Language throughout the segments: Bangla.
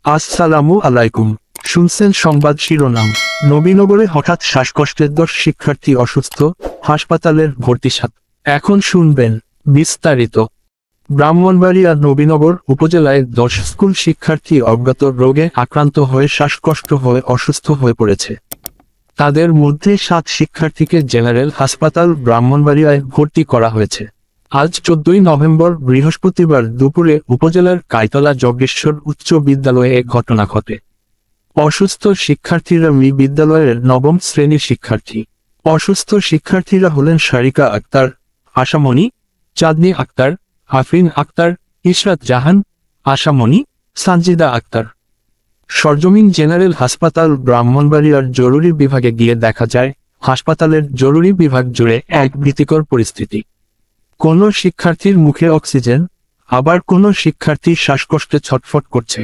আসসালামু আলাইকুম। শুনছেন সংবাদ শিরোনাম। নবীনগরে হঠাৎ শ্বাসকষ্টের 10 শিক্ষার্থী অসুস্থ, হাসপাতালের ভর্তি 7। এখন শুনবেন বিস্তারিত। ব্রাহ্মণবাড়িয়া নবীনগর উপজেলায় 10 স্কুল শিক্ষার্থী অজ্ঞাত রোগে আক্রান্ত হয়ে শ্বাসকষ্ট হয়ে অসুস্থ হয়ে পড়েছে। তাদের মধ্যে 7 শিক্ষার্থীকে জেনারেল হাসপাতাল ব্রাহ্মণবাড়িয়ায় ভর্তি করা হয়েছে। আজ 14 নভেম্বর বৃহস্পতিবার দুপুরে উপজেলার কাইতলা যজ্ঞেশ্বর উচ্চ বিদ্যালয়ে এক ঘটনা ঘটে। অসুস্থ শিক্ষার্থীরা বিদ্যালয়ের 9ম শ্রেণীর শিক্ষার্থী। অসুস্থ শিক্ষার্থীরা হলেন সারিকা আক্তার, আশামণি, চাঁদনি আক্তার, আফরিন আক্তার, ইশরাত জাহান, আশামণি, সানজিদা আক্তার। সরজমিন জেনারেল হাসপাতাল ব্রাহ্মণবাড়িয়ার জরুরি বিভাগে গিয়ে দেখা যায়, হাসপাতালের জরুরি বিভাগ জুড়ে এক ভীতিকর পরিস্থিতি। কোনো শিক্ষার্থীর মুখে অক্সিজেন, আবার কোনো শিক্ষার্থী শ্বাসকষ্টে ছটফট করছে।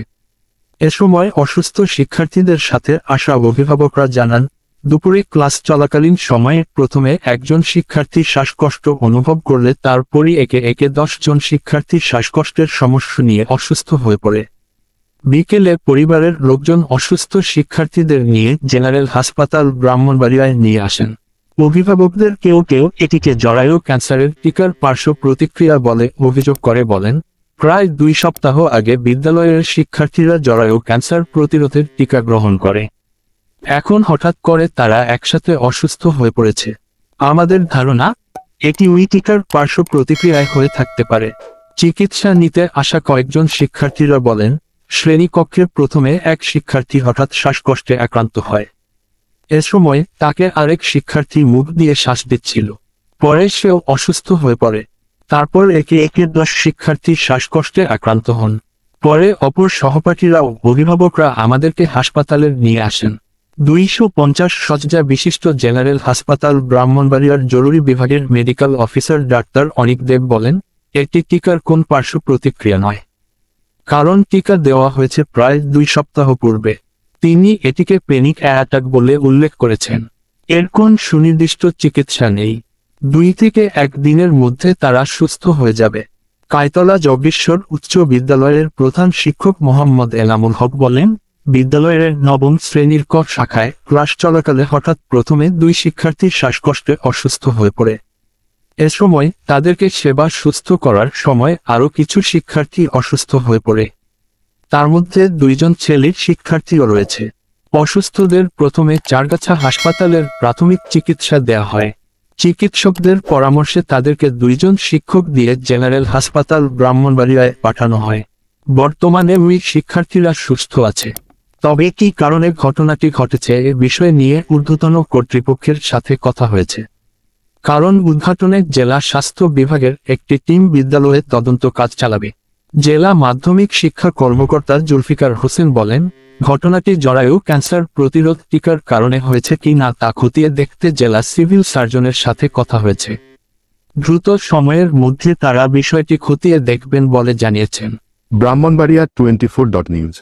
এ সময় অসুস্থ শিক্ষার্থীদের সাথে আসা অভিভাবকরা জানান, দুপুরে ক্লাস চলাকালীন সময়ে প্রথমে একজন শিক্ষার্থী শ্বাসকষ্ট অনুভব করলে তারপরই একে একে 10 জন শিক্ষার্থী শ্বাসকষ্টের সমস্যা নিয়ে অসুস্থ হয়ে পড়ে। বিকেলে পরিবারের লোকজন অসুস্থ শিক্ষার্থীদের নিয়ে জেনারেল হাসপাতাল ব্রাহ্মণবাড়িয়ায় নিয়ে আসেন। অভিভাবকদের কেউ কেউ এটিকে জরায়ু ক্যান্সারের টিকার পার্শ্ব প্রতিক্রিয়া বলে অভিযোগ করে বলেন, প্রায় 2 সপ্তাহ আগে বিদ্যালয়ের শিক্ষার্থীরা জরায়ু ক্যান্সার প্রতিরোধের টিকা গ্রহণ করে। এখন হঠাৎ করে তারা একসাথে অসুস্থ হয়ে পড়েছে। আমাদের ধারণা, এটি ওই টিকার পার্শ্ব প্রতিক্রিয়ায় হয়ে থাকতে পারে। চিকিৎসা নিতে আসা কয়েকজন শিক্ষার্থীরা বলেন, শ্রেণীকক্ষে প্রথমে এক শিক্ষার্থী হঠাৎ শ্বাসকষ্টে আক্রান্ত হয়। এ সময় তাকে আরেক শিক্ষার্থী মুখ দিয়ে শ্বাস দিচ্ছিল। পরে সেও অসুস্থ হয়ে পড়ে। তারপর একে একে 10 শিক্ষার্থী শ্বাসকষ্টে আক্রান্ত হন। পরে অপর সহপাঠীরা ও অভিভাবকরা আমাদেরকে হাসপাতালে নিয়ে আসেন। 250 শয্যা বিশিষ্ট জেনারেল হাসপাতাল ব্রাহ্মণবাড়িয়ার জরুরি বিভাগের মেডিকেল অফিসার ডাক্তার অনিক দেব বলেন, এটি টিকার কোন পার্শ্ব প্রতিক্রিয়া নয়, কারণ টিকা দেওয়া হয়েছে প্রায় 2 সপ্তাহ পূর্বে। তিনি এটিকে প্যানিক অ্যাটাক বলে উল্লেখ করেছেন। এর কোন সুনির্দিষ্ট চিকিৎসা নেই। 2 থেকে 1 দিনের মধ্যে তারা সুস্থ হয়ে যাবে। কাইতলা যজ্ঞেশ্বর উচ্চ বিদ্যালয়ের প্রধান শিক্ষক মোহাম্মদ এনামুল হক বলেন, বিদ্যালয়ের 9ম শ্রেণীর ক শাখায় ক্লাস চলাকালে হঠাৎ প্রথমে 2 শিক্ষার্থী শ্বাসকষ্টে অসুস্থ হয়ে পড়ে। এ সময় তাদেরকে সেবা সুস্থ করার সময় আরও কিছু শিক্ষার্থী অসুস্থ হয়ে পড়ে। তার মধ্যে 2 জন ছেলের শিক্ষার্থীও রয়েছে। অসুস্থদের প্রথমে চারগাছা হাসপাতালের প্রাথমিক চিকিৎসা দেয়া হয়। চিকিৎসকদের পরামর্শে তাদেরকে 2 জন শিক্ষক দিয়ে জেনারেল হাসপাতাল ব্রাহ্মণবাড়িয়ায় পাঠানো হয়। বর্তমানে ওই শিক্ষার্থীরা সুস্থ আছে। তবে কী কারণে ঘটনাটি ঘটেছে এ বিষয় নিয়ে ঊর্ধ্বতন কর্তৃপক্ষের সাথে কথা হয়েছে। কারণ উদ্ঘাটনে জেলা স্বাস্থ্য বিভাগের একটি টিম বিদ্যালয়ে তদন্ত কাজ চালাবে। জেলা মাধ্যমিক শিক্ষা কর্মকর্তা জুলফিকার হোসেন বলেন, ঘটনাটি জরায়ু ক্যান্সার প্রতিরোধ টিকার কারণে হয়েছে কি না তা খতিয়ে দেখতে জেলা সিভিল সার্জনের সাথে কথা হয়েছে। দ্রুত সময়ের মধ্যে তারা বিষয়টি খতিয়ে দেখবেন বলে জানিয়েছেন। ব্রাহ্মণবাড়িয়া 24.নিউজ।